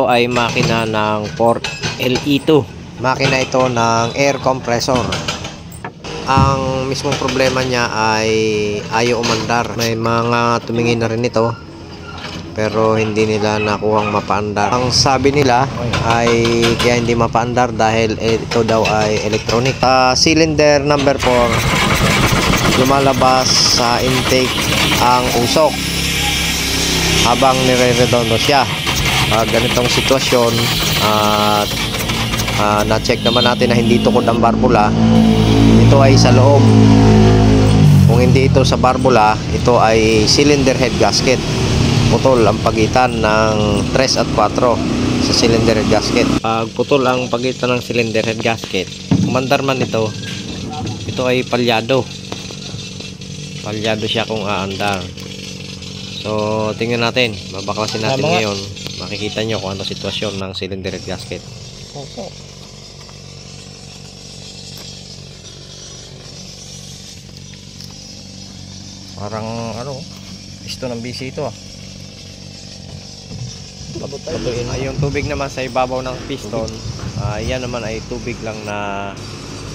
Ito ay makina ng Ford LE2. Makina ito ng air compressor. Ang mismong problema niya ay ayaw umandar. May mga tumingin na rin ito, pero hindi nila nakuhang mapaandar. Ang sabi nila ay kaya hindi mapaandar dahil ito daw ay electronic. Cylinder number 4, lumalabas sa intake ang usok habang nire-redondo siya. Ganitong sitwasyon at na-check naman natin na hindi tukod ang barbula. Ito ay sa loob. Kung hindi ito sa barbula, ito ay cylinder head gasket. Putol ang pagitan ng 3 at 4 sa cylinder head gasket. Pag putol ang pagitan ng cylinder head gasket, kumandar man ito ay palyado. Palyado siya kung aandar. So, tingnan natin. Babaklasin natin ngayon. Makikita nyo kung ano sitwasyon ng cylinder head gasket. Opo. Parang ano, piston ng BC ito ah. Yung tubig naman sa ibabaw ng piston, yan naman ay tubig lang na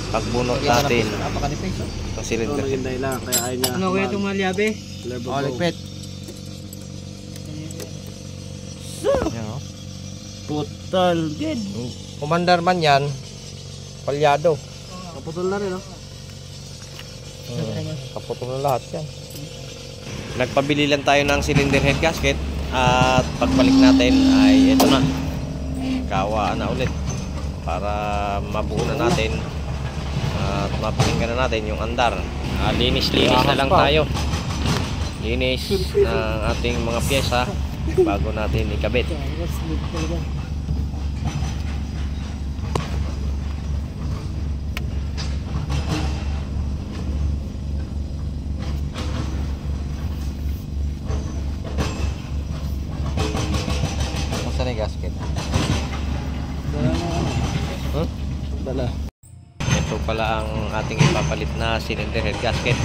pagbunot natin ng cylinder head. Ano kaya itong malyabe? Ligpit. Total dead. Kumandar man yan, palyado. Kaputol na rin, no? Kaputol na lahat yan. Nagpabili lang tayo ng cylinder head gasket at pagbalik natin ay ito na. Kawaan na ulit para mabuo na natin at mapakinggan na natin yung andar. Linis-linis na lang tayo. Linis ng ating mga pyesa bago natin ikabit. Saan yung gasket? Dala. Ito pala ang ating ipapalit na cylinder head gasket.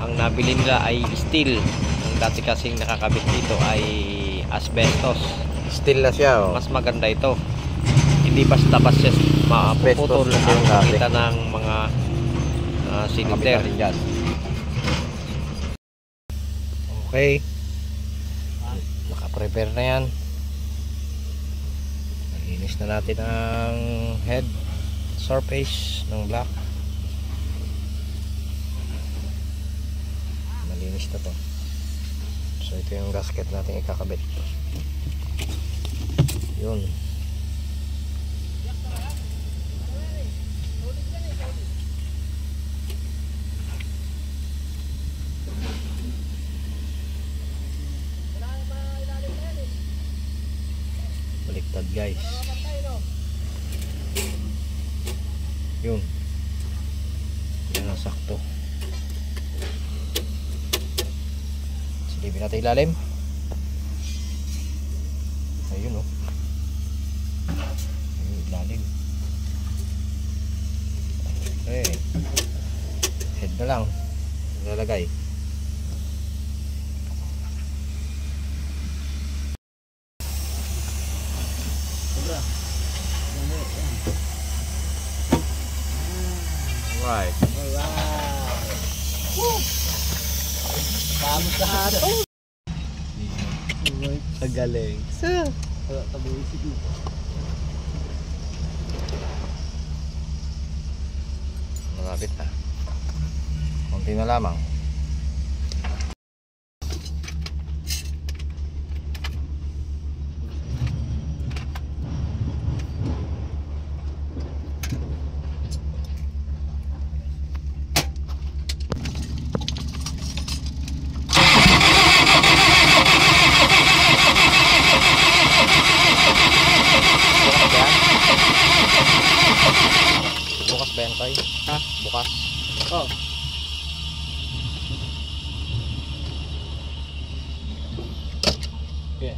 Ang nabili nila ay steel. Ang dati kasing nakakabit dito ay asbestos. Steel na siya oh. Mas maganda ito. Hindi basta-basta mapuputol ang pagitan ng mga cylinder. Okay. Naka-prepare na yan. Nalinis na natin ang head surface ng black. Malinis na to. So ito yung gasket natin ikakabit. Yun. Baliktad guys. Yun. Yan ang sakto. Silipin natin ilalim. Ayun oh. Ayun ilalim. Okay. Head na lang. Lalagay. Right. Vamos lahat. Ang galing. Tabuisip mo. Malapit na. Konti na lamang. Bukas ba yan tayo? Ha? Bukas? Oh. Okay.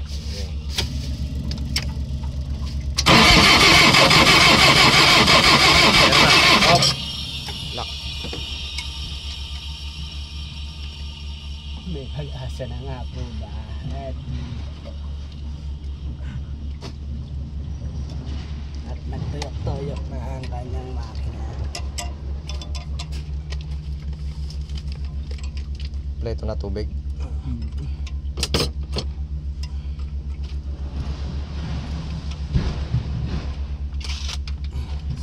Up. Lock. May pag-asa na nga po ba? kompleto na tubig.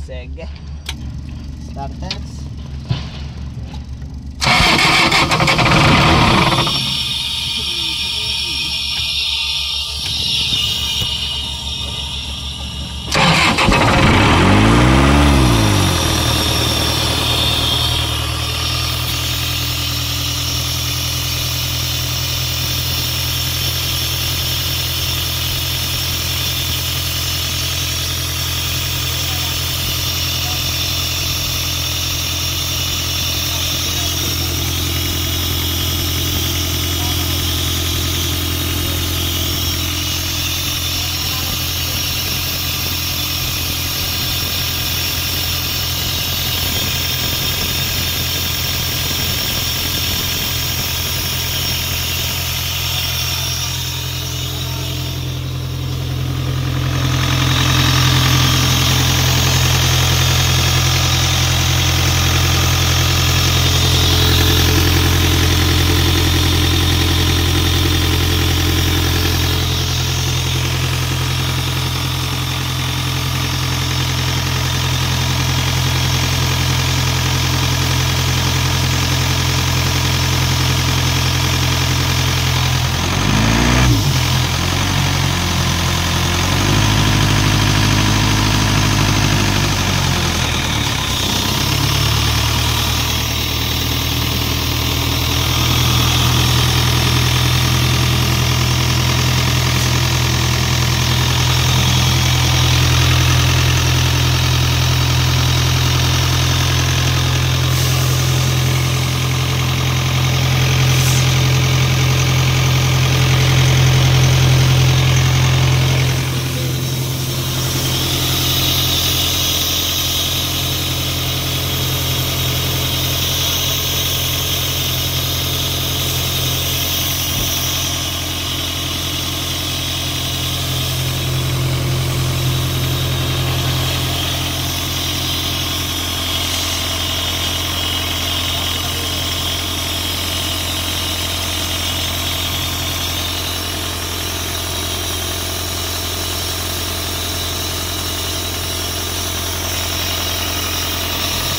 Sige. Starters.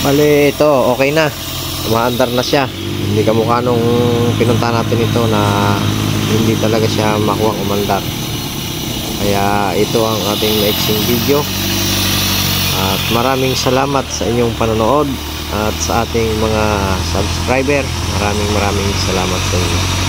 Bali ito, okay na. Umaandar na siya. Hindi kamukha nung pinunta natin ito na hindi talaga siya makuha umandar. Kaya ito ang ating maiksing video. At maraming salamat sa inyong panonood at sa ating mga subscriber. Maraming salamat sa inyo.